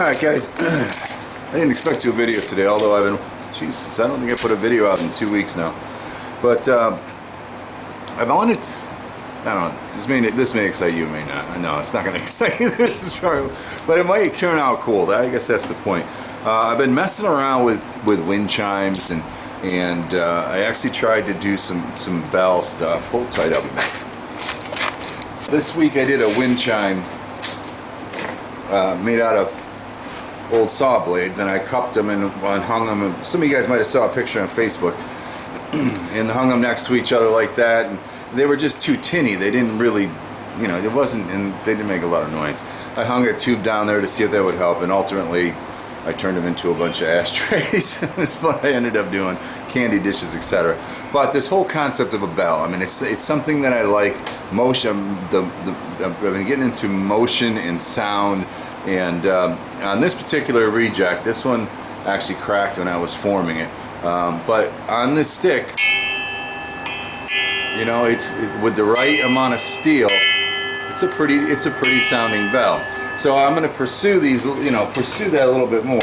Alright guys, I didn't expect to do a video today, although I've been, Jesus, I don't think I put a video out in 2 weeks now. But I wanted, I don't know, this may excite you, may not. I know, it's not going to excite you, this is true, but it might turn out cool. I guess that's the point. I've been messing around with wind chimes, and I actually tried to do some bell stuff. Hold tight up. This week I did a wind chime made out of old saw blades, and I cupped them and hung them. And some of you guys might have saw a picture on Facebook, and hung them next to each other like that. And they were just too tinny. They didn't really, you know, it wasn't, and they didn't make a lot of noise. I hung a tube down there to see if that would help, and ultimately I turned them into a bunch of ashtrays. That's what I ended up doing, candy dishes, etc. But this whole concept of a bell, I mean, it's something that I like. Motion, I've been getting into motion and sound, and on this particular reject, this one actually cracked when I was forming it. But on this stick, you know, with the right amount of steel, it's a pretty sounding bell. So I'm going to pursue these, you know, pursue that a little bit more.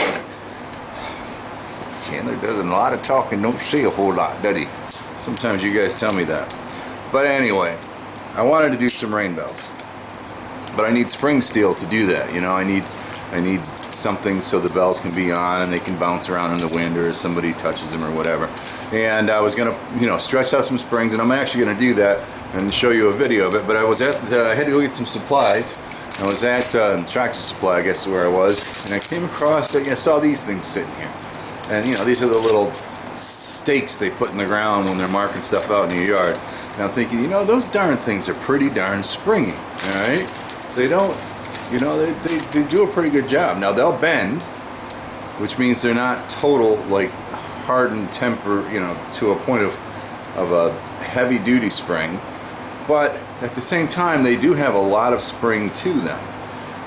Chandler does a lot of talking, don't say a whole lot, does he? Sometimes you guys tell me that. But anyway, I wanted to do some rain bells, but I need spring steel to do that. You know, I need something so the bells can be on and they can bounce around in the wind, or if somebody touches them or whatever. And I was gonna, you know, stretch out some springs, and I'm actually gonna do that and show you a video of it. But I was I had to go get some supplies. I was at Tractor Supply, I guess, where I was, and I came across, I saw these things sitting here. And you know, these are the little stakes they put in the ground when they're marking stuff out in your yard. And I'm thinking, you know, those darn things are pretty darn springy, all right? They don't, you know, they do a pretty good job. Now, they'll bend, which means they're not total, like, hardened temper, you know, to a point of a heavy-duty spring. But at the same time, they do have a lot of spring to them,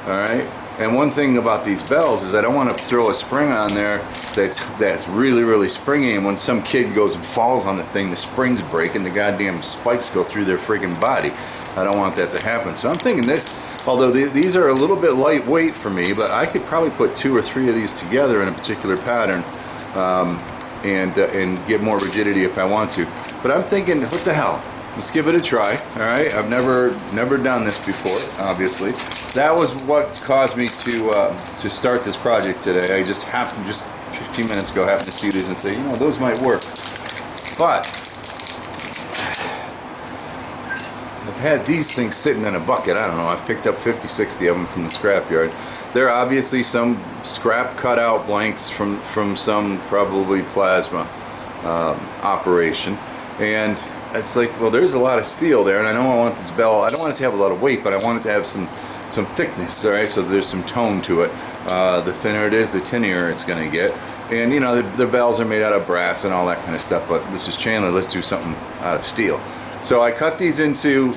all right? And one thing about these bells is I don't want to throw a spring on there that's really, really springy, and when some kid goes and falls on the thing, the springs break and the goddamn spikes go through their freaking body. I don't want that to happen. So I'm thinking this, although these are a little bit lightweight for me, but I could probably put 2 or 3 of these together in a particular pattern and get more rigidity if I want to. But I'm thinking, what the hell? Let's give it a try, all right? I've never done this before, obviously. That was what caused me to start this project today. I just happened, just 15 minutes ago, happened to see these and say, you know, those might work. But I've had these things sitting in a bucket. I don't know, I've picked up 50, 60 of them from the scrapyard. They're obviously some scrap cutout blanks from some probably plasma operation. And it's like, well, there's a lot of steel there, and I know I want this bell, I don't want it to have a lot of weight, but I want it to have some thickness, all right? So there's some tone to it. The thinner it is, the tinnier it's going to get. And, you know, the bells are made out of brass and all that kind of stuff, but this is Chandler, let's do something out of steel. So I cut these into,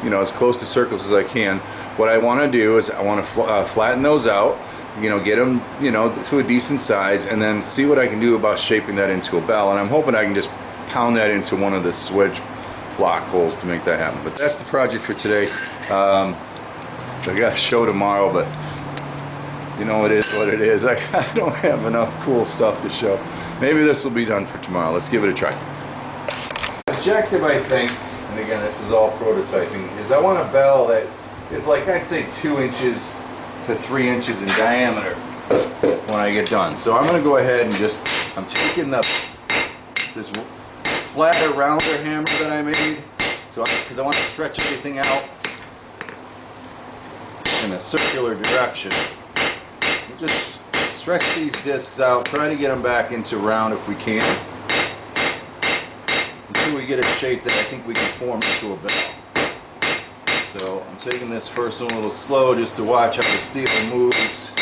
you know, as close to circles as I can. What I want to do is I want to flatten those out, you know, get them, you know, to a decent size, and then see what I can do about shaping that into a bell. And I'm hoping I can just pound that into one of the swage block holes to make that happen. But that's the project for today. I got a show tomorrow, but you know, it is what it is. I don't have enough cool stuff to show. Maybe this will be done for tomorrow. Let's give it a try. The objective, I think, and again, this is all prototyping, is I want a bell that is like, I'd say 2 inches to 3 inches in diameter when I get done. So I'm going to go ahead and just, I'm taking this flatter, rounder hammer that I made, so because I want to stretch everything out in a circular direction. Just stretch these discs out, try to get them back into round if we can, until we get a shape that I think we can form into a bell. So I'm taking this first one a little slow just to watch how the steel moves.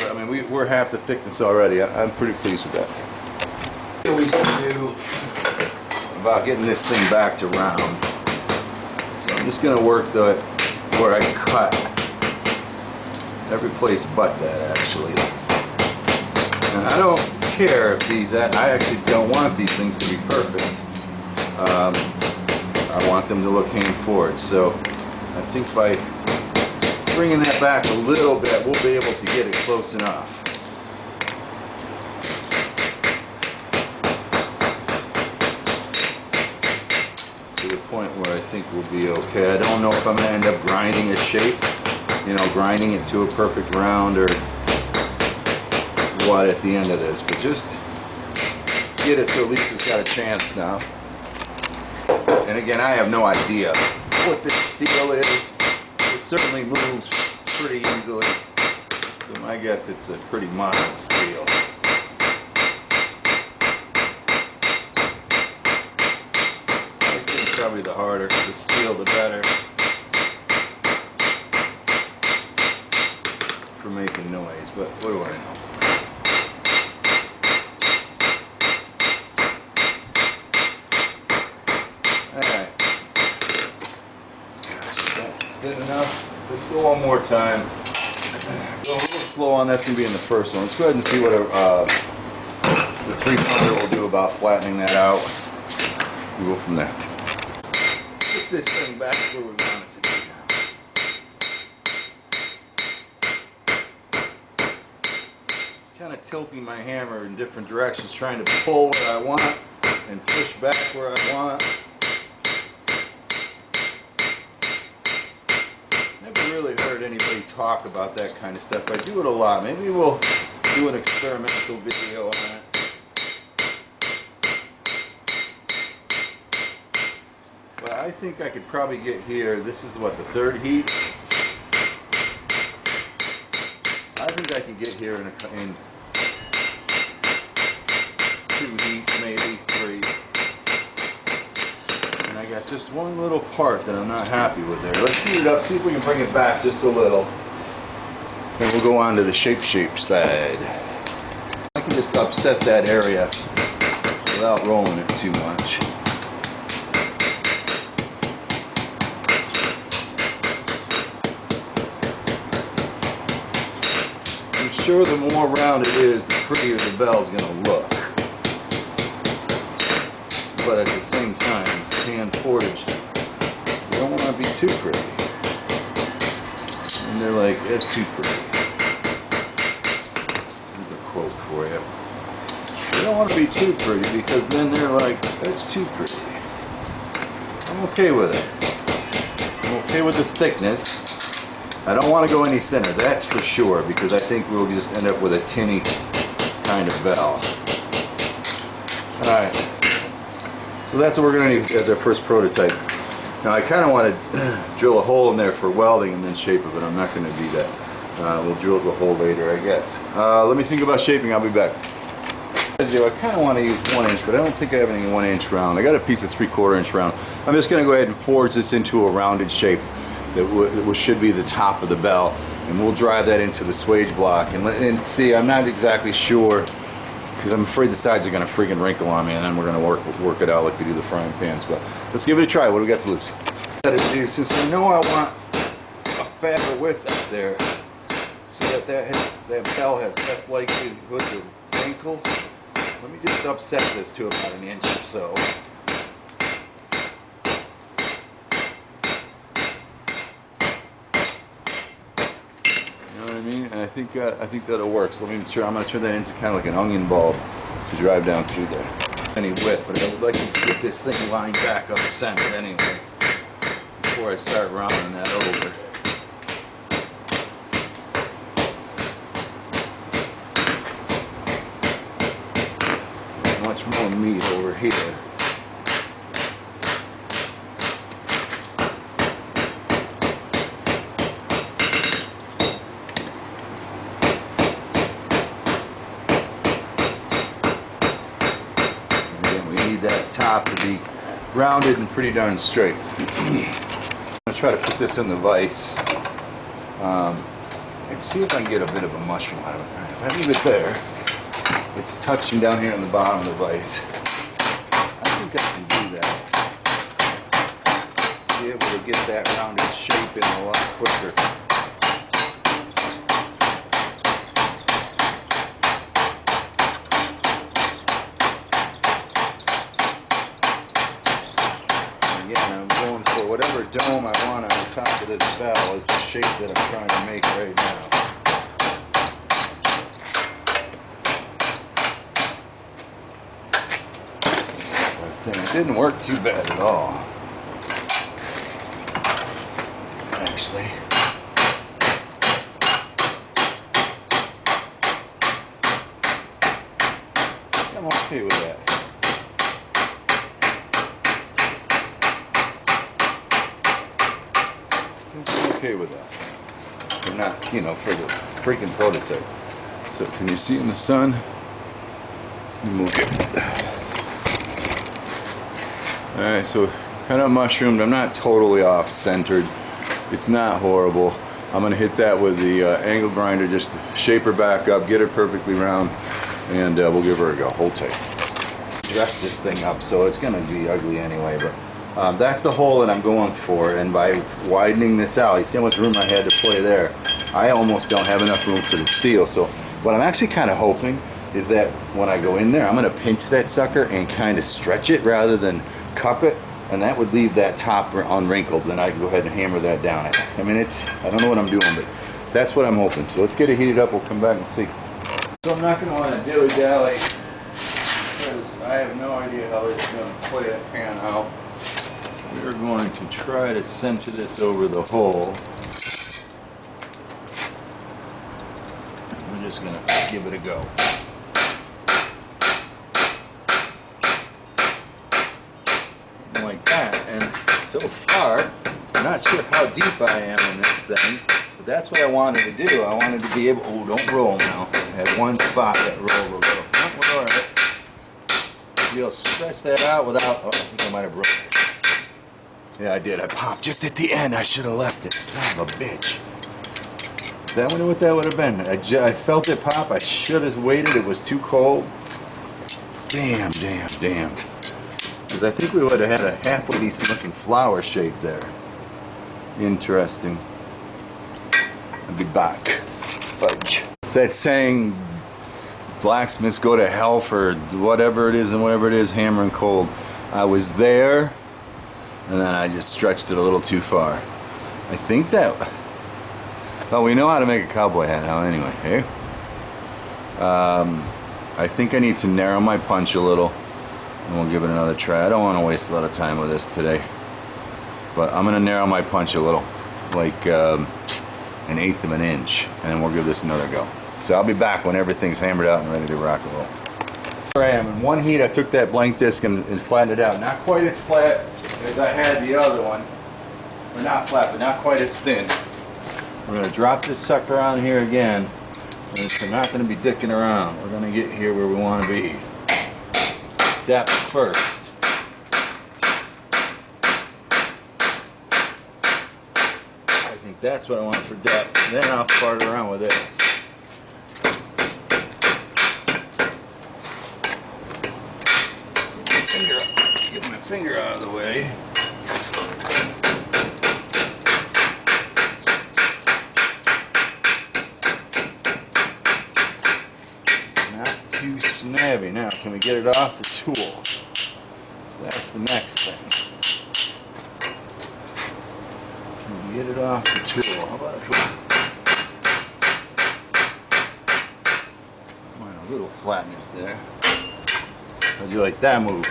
But, I mean, we're half the thickness already. I'm pretty pleased with that. What we can do about getting this thing back to round. So I'm just going to work where I cut every place but that, actually. And I don't care if these, I actually don't want these things to be perfect. I want them to look hand forward. So I think by bringing that back a little bit, we'll be able to get it close enough. To the point where I think we'll be okay. I don't know if I'm going to end up grinding a shape, you know, grinding it to a perfect round or what at the end of this, but just get it so at least it's got a chance now. And again, I have no idea what this steel is. It certainly moves pretty easily, so my guess it's a pretty mild steel. I think probably the harder the steel, the better for making noise, but what do I know? Alright. Good enough. Let's go one more time. Go a little slow on this and being the first one. Let's go ahead and see what the 3-pounder will do about flattening that out. We'll go from there. Get this thing back where we want it to be now. Kind of tilting my hammer in different directions, trying to pull where I want and push back where I want. Really heard anybody talk about that kind of stuff. I do it a lot. Maybe we'll do an experimental video on it. But I think I could probably get here. This is what, the 3rd heat? I think I could get here in 2 heats, maybe 3. I got just one little part that I'm not happy with there. Let's heat it up, see if we can bring it back just a little. Then we'll go on to the shape side. I can just upset that area without rolling it too much. I'm sure the more round it is, the prettier the bell's going to look. But at the same time, hand forged, you don't want to be too pretty. And they're like, that's too pretty. Here's a quote for you. You don't want to be too pretty because then they're like, that's too pretty. I'm okay with it. I'm okay with the thickness. I don't want to go any thinner, that's for sure, because I think we'll just end up with a tinny kind of bell. Alright. So that's what we're going to need as our first prototype. Now I kind of want to drill a hole in there for welding and then shape it, but I'm not going to do that. We'll drill the hole later, I guess. Let me think about shaping, I'll be back. I kind of want to use 1 inch, but I don't think I have any 1 inch round. I got a piece of 3/4 inch round. I'm just going to go ahead and forge this into a rounded shape that should be the top of the bell. And we'll drive that into the swage block and see. I'm not exactly sure, because I'm afraid the sides are going to freaking wrinkle on me, and then we're going to work it out like we do the frying pans. But let's give it a try. What do we got to lose? Since I know I want a fatter width up there, so that bell has less likelihood to wrinkle, let me just upset this to about 1 inch or so. And I think that'll work. So I'm going to turn that into kind of like an onion bulb to drive down through there. Any width, but I would like to get this thing lined back up center anyway before I start rounding that over. Much more meat over here. That top to be rounded and pretty darn straight. I'm going to try to put this in the vise and see if I can get a bit of a mushroom out of it. If I leave it there, it's touching down here on the bottom of the vise. I think I can do that. Be able to get that rounded shape in a lot quicker. Whatever dome I want on the top of this bell is the shape that I'm trying to make right now. It didn't work too bad at all. Actually. I'm okay with that. I'm okay with that. But not, you know, for the freaking prototype. So can you see in the sun? Move it. Alright, so kind of mushroomed. I'm not totally off centered. It's not horrible. I'm going to hit that with the angle grinder just to shape her back up, get her perfectly round, and we'll give her a go. Hold tight. Dress this thing up, so it's going to be ugly anyway, but that's the hole that I'm going for, and by widening this out, you see how much room I had to play there. I almost don't have enough room for the steel, so what I'm actually kind of hoping is that when I go in there, I'm going to pinch that sucker and kind of stretch it rather than cup it, and that would leave that top unwrinkled. Then I can go ahead and hammer that down. I mean, I don't know what I'm doing, but that's what I'm hoping. So let's get it heated up. We'll come back and see. So I'm not going to want to dilly-dally because I have no idea how this is going to play it pan out. We're going to try to center this over the hole. We're just going to give it a go. Like that, and so far I'm not sure how deep I am in this thing, but that's what I wanted to do. I wanted to be able, oh, don't roll now. I had one spot that rolled a little. Oh, we're all right. Be able to stretch that out without, oh, I think I might have broken it. Yeah, I did. I popped just at the end. I should have left it. Son of a bitch. That wonder what that would have been. I felt it pop. I should have waited. It was too cold. Damn, damn, damn. Because I think we would have had a halfway decent looking flower shape there. Interesting. I'll be back. Fudge. It's that saying, blacksmiths go to hell for whatever it is and whatever it is, hammering cold. I was there, and then I just stretched it a little too far. I think that, well, we know how to make a cowboy hat now anyway, hey? I think I need to narrow my punch a little. And we'll give it another try. I don't want to waste a lot of time with this today. But I'm going to narrow my punch a little. Like an 1/8 of an inch. And then we'll give this another go. So I'll be back when everything's hammered out and ready to rock and roll. Here I am. In one heat I took that blank disc and flattened it out. Not quite as flat as I had the other one. Or not flat, but not quite as thin. We're going to drop this sucker on here again. And we're not going to be dicking around. We're going to get here where we want to be. Depth first. I think that's what I want for depth. Then I'll fart around with this. Get my finger out of the way. Too snabby. Now, can we get it off the tool? That's the next thing. Can we get it off the tool? How about if we find a little flatness there? How'd you like that move?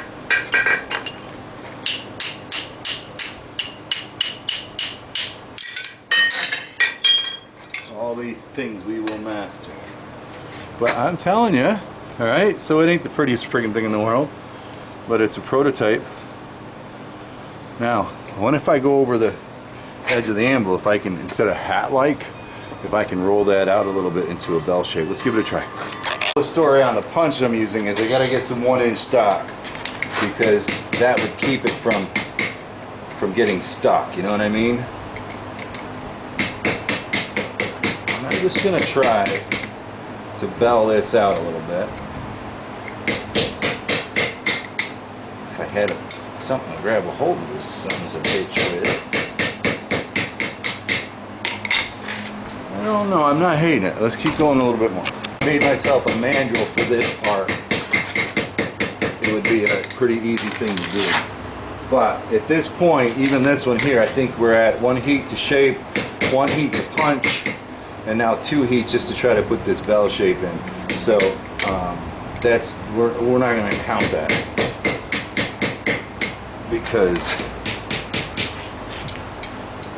All these things we will master. But I'm telling you, alright, so it ain't the prettiest friggin' thing in the world, but it's a prototype. Now, what if I go over the edge of the anvil, if I can, instead of hat-like, if I can roll that out a little bit into a bell shape. Let's give it a try. The story on the punch I'm using is I gotta get some 1-inch stock, because that would keep it from getting stuck, you know what I mean? I'm just gonna try to bell this out a little bit. If I had something to grab a hold of this son's a bitch with. I don't know, I'm not hating it. Let's keep going a little bit more. I made myself a manual for this part. It would be a pretty easy thing to do. But at this point, even this one here, I think we're at one heat to shape, one heat to punch, and now 2 heats just to try to put this bell shape in. So that's we're not going to count that because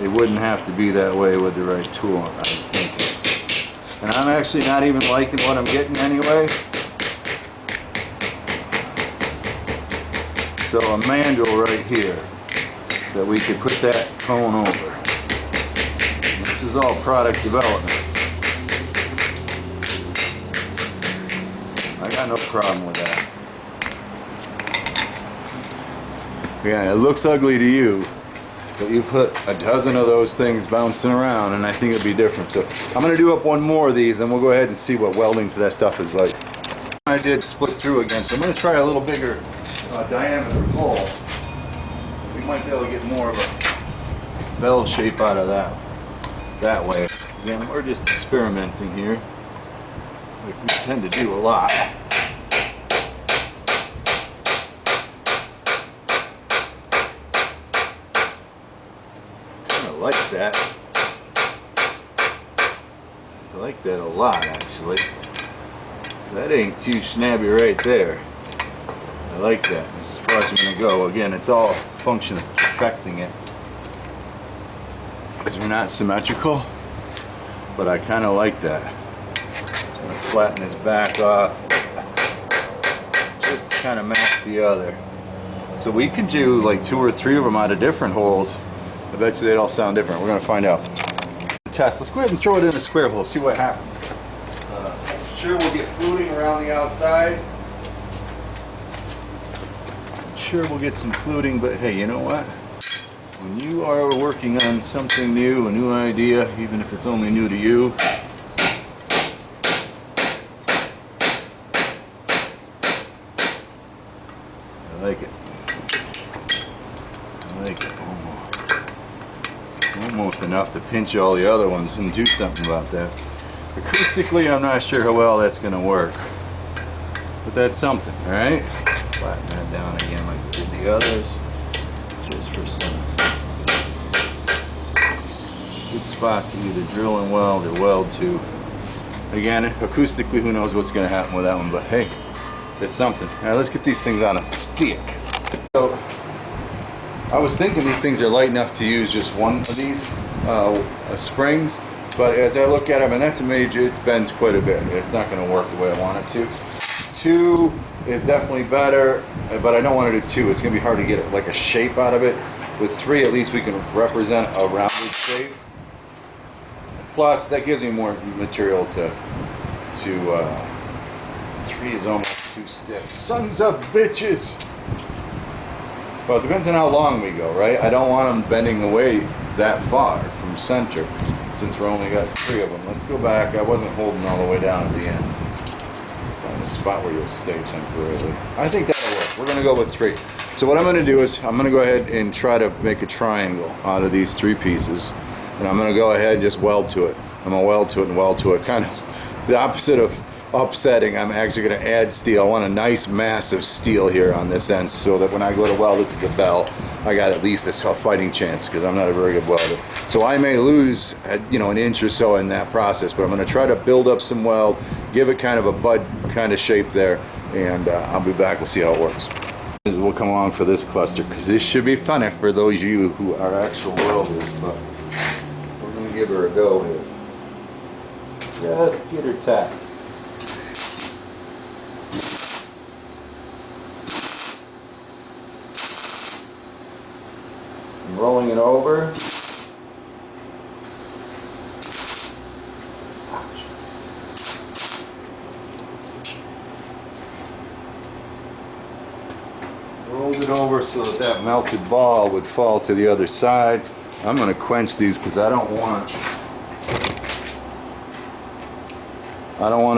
it wouldn't have to be that way with the right tool, I'm thinking. And I'm actually not even liking what I'm getting anyway. So a mandrel right here that we could put that cone over. This is all product development. I got no problem with that. Yeah, it looks ugly to you, but you put a dozen of those things bouncing around and I think it'd be different. So I'm going to do up one more of these and we'll go ahead and see what welding to that stuff is like. I did split through again, so I'm going to try a little bigger diameter hole. We might be able to get more of a bell shape out of that way. Again, we're just experimenting here, like we tend to do a lot. Kind of like that. I like that a lot, actually. That ain't too snabby right there. I like that. This is as far as I'm going to go. Again, it's all a function of perfecting it. Because we're not symmetrical, but I kind of like that. Just going to flatten this back off. Just to kind of match the other. So we can do like 2 or 3 of them out of different holes. I bet you they'd all sound different. We're going to find out. Test. Let's go ahead and throw it in a square hole, see what happens. Sure, we'll get fluting around the outside. Sure, we'll get some fluting, but hey, you know what? When you are working on something new, a new idea, even if it's only new to you, I like it. I like it almost. Almost enough to pinch all the other ones and do something about that. Acoustically, I'm not sure how well that's going to work, but that's something, all right? Flatten that down again like we did the others, just for some good spot to either drill and weld or weld to. Again, acoustically, who knows what's going to happen with that one, but hey, it's something. All right, let's get these things on a stick. So, I was thinking these things are light enough to use just one of these springs. But as I look at them, and that's a major, it bends quite a bit. It's not going to work the way I want it to. 2 is definitely better, but I don't want to do 2. It's going to be hard to get like a shape out of it. With 3, at least we can represent a rounded shape. Plus, that gives me more material to 3 is almost too stiff. Sons of bitches! Well, it depends on how long we go, right? I don't want them bending away that far from center. Since we're only got 3 of them. Let's go back. I wasn't holding all the way down at the end. Find a spot where you'll stay temporarily. I think that'll work. We're going to go with 3. So what I'm going to do is I'm going to go ahead and try to make a triangle out of these 3 pieces. And I'm going to go ahead and just weld to it. I'm going to weld to it and weld to it. Kind of the opposite of upsetting. I'm actually going to add steel. I want a nice massive steel here on this end so that when I go to weld it to the bell, I got at least a fighting chance because I'm not a very good welder. So I may lose, an inch or so in that process, but I'm going to try to build up some weld, give it kind of a bud kind of shape there, and I'll be back. We'll see how it works. We'll come along for this cluster because this should be funny for those of you who are actual welders, but we're going to give her a go here. Just get her tapped. Rolling it over. Rolled it over so that that melted ball would fall to the other side. I'm going to quench these because I don't want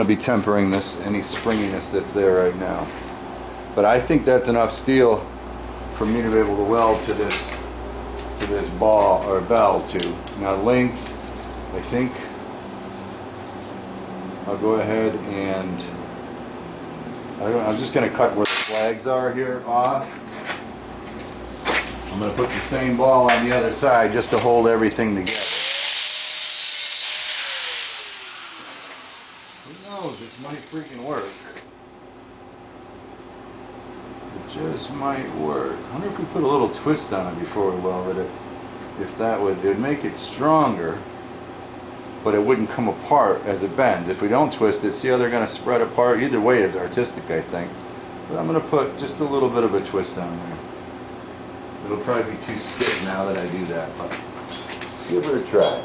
to be tempering this any springiness that's there right now. But I think that's enough steel for me to be able to weld to this ball or bell to. Now length, I think I'll go ahead and I'm just going to cut where the flags are here off. I'm going to put the same ball on the other side just to hold everything together. Who knows? This might freaking work. It just might work. I wonder if we put a little twist on it before we welded it. If that would, it would make it stronger, but it wouldn't come apart as it bends. If we don't twist it, see how they're going to spread apart? Either way is artistic, I think. But I'm going to put just a little bit of a twist on there. It'll probably be too stiff now that I do that, but give it a try.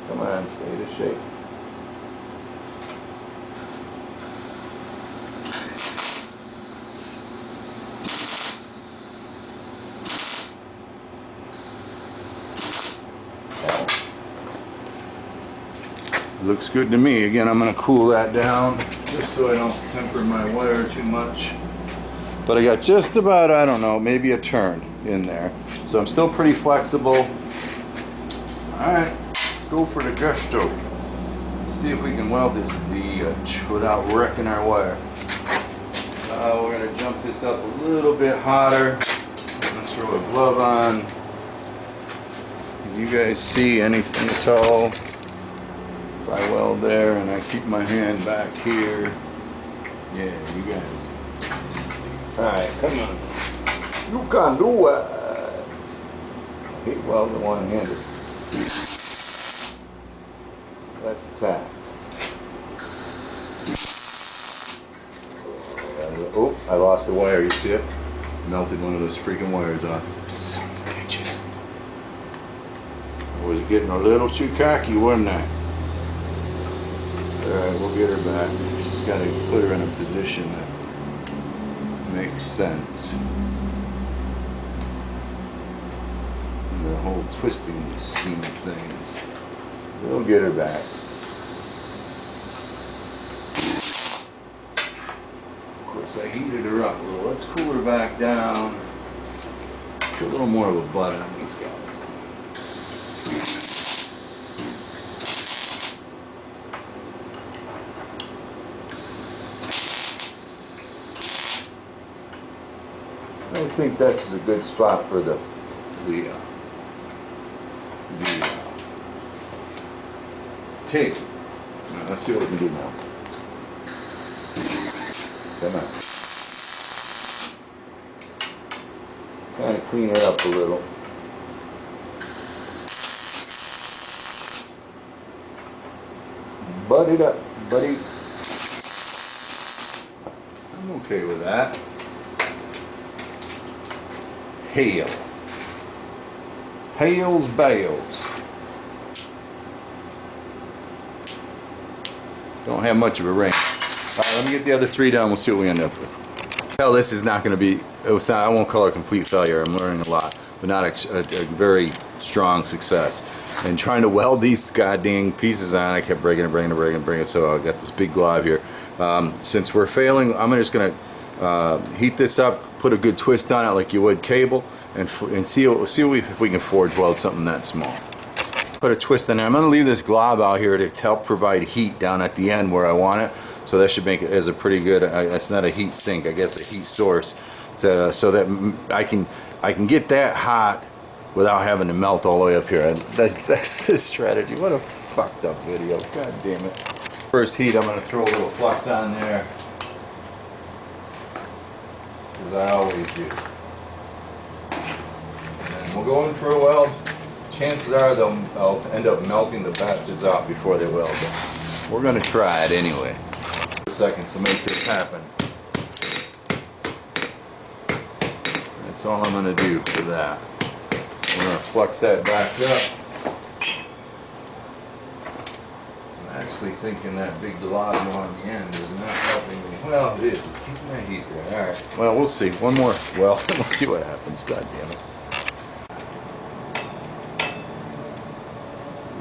Come on, stay to shape. Looks good to me. Again, I'm going to cool that down just so I don't temper my wire too much. But I got just about, I don't know, maybe a turn in there. So I'm still pretty flexible. Alright, let's go for the gusto. See if we can weld this bitch without wrecking our wire. We're going to jump this up a little bit hotter. I'm going to throw a glove on. Can you guys see anything at all? If I weld there and I keep my hand back here, yeah, you guys can see. Alright, come on. You can do it. I hate welding one-handed. That's a tack. Oh, I lost the wire, you see it? Melted one of those freaking wires off. Sons of bitches. I was getting a little too cocky, wasn't I? Alright, we'll get her back. Just got to put her in a position that makes sense. And the whole twisting scheme of things. We'll get her back. Of course, I heated her up a little. Let's cool her back down. Put a little more of a butt on these guys. I think this is a good spot for the tape. Now, let's see what we can do now. Come on. Kind of clean it up a little. Butt it up, buddy. I'm okay with that. Hail. Hails bales. Don't have much of a range. Alright, let me get the other three done. We'll see what we end up with. Hell, this is not going to be, I won't call it a complete failure. I'm learning a lot, but not a very strong success. And trying to weld these goddamn pieces on, I kept breaking it, so I got this big glob here. Since we're failing, I'm just going to heat this up, put a good twist on it like you would cable, and see if we can forge weld something that small. Put a twist in there. I'm going to leave this glob out here to help provide heat down at the end where I want it. So that should make it as a pretty good, it's not a heat sink, I guess a heat source, so that I can get that hot without having to melt all the way up here. That's the strategy. What a fucked up video. God damn it. First heat, I'm going to throw a little flux on there, as I always do. And we'll go in for a weld. Chances are they'll end up melting the bastards out before they weld them. We're going to try it anyway. Seconds to make this happen. That's all I'm going to do for that. We're going to flux that back up. I'm actually thinking that big glob on the end is not helping me. Well, it is. It's keeping that heat there. Alright. Well, we'll see. One more. Well, we'll see what happens. God damn it.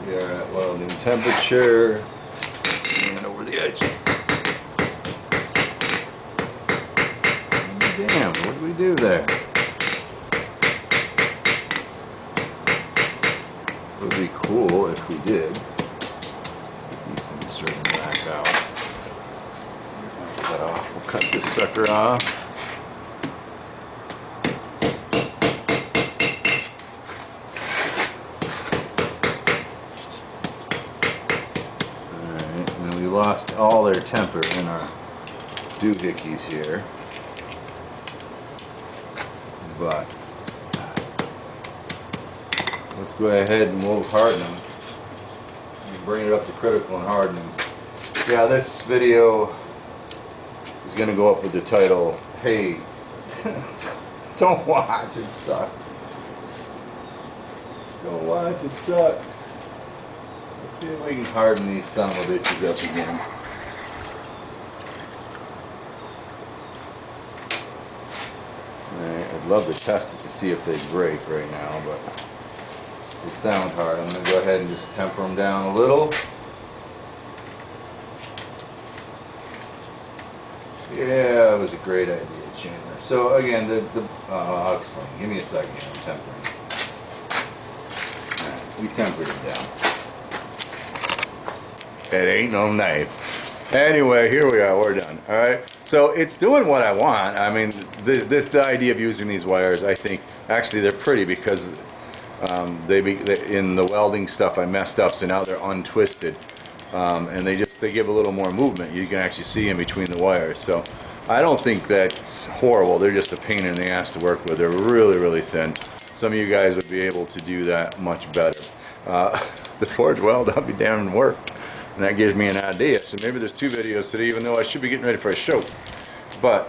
We are at welding temperature. And over the edge. Damn, what did we do there? It would be cool if we did. Get these things straightened back out. Here's my cut off. We'll cut this sucker off. lost all their temper in our doohickeys here. But let's go ahead and we'll harden them. And bring it up to critical and harden them. Yeah, this video is going to go up with the title, "Hey, don't watch, it sucks. Don't watch, it sucks." Let's see if we can harden these son of a bitches up again. Alright, I'd love to test it to see if they break right now, but they sound hard. I'm going to go ahead and just temper them down a little. Yeah, it was a great idea, Chandler. So again, I'll explain. Give me a second. I'm tempering. Alright, we tempered it down. It ain't no knife. Anyway, here we are. We're done. All right. So it's doing what I want. I mean, the idea of using these wires, I think, actually they're pretty because in the welding stuff I messed up, so now they're untwisted, and they give a little more movement. You can actually see in between the wires. So I don't think that's horrible. They're just a pain in the ass to work with. They're really, really thin. Some of you guys would be able to do that much better. The forge weld, I'll be damned, worked. And that gives me an idea. So maybe there's 2 videos today, even though I should be getting ready for a show. But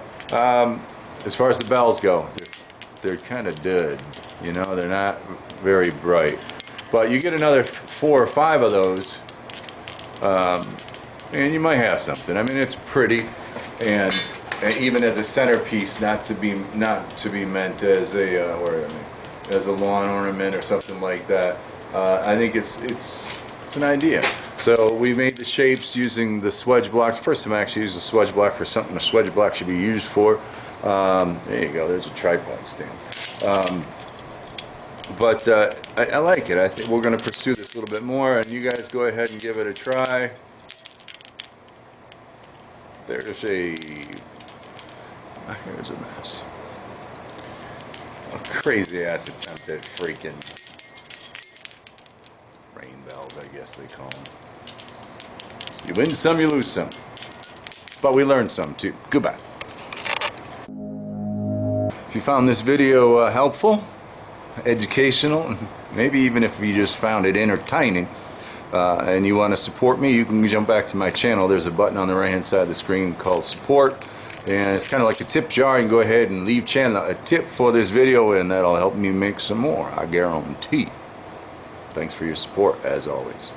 as far as the bells go, they're kind of dead. You know, they're not very bright. But you get another 4 or 5 of those, and you might have something. I mean, it's pretty, and even as a centerpiece, not to be meant as as a lawn ornament or something like that. I think it's an idea. So we made the shapes using the swage blocks. First time I actually used a swage block for something a swage block should be used for. There you go, there's a tripod stand. But I like it. I think we're going to pursue this a little bit more, and you guys go ahead and give it a try. There's here's a mess. A crazy ass attempt at freaking rain bells, I guess they call them. You win some, you lose some. But we learned some too. Goodbye. If you found this video helpful, educational, maybe even if you just found it entertaining, and you want to support me, you can jump back to my channel. There's a button on the right hand side of the screen called support, and it's kind of like a tip jar. You can go ahead and leave Chandler a tip for this video, and that'll help me make some more, I guarantee. Thanks for your support, as always.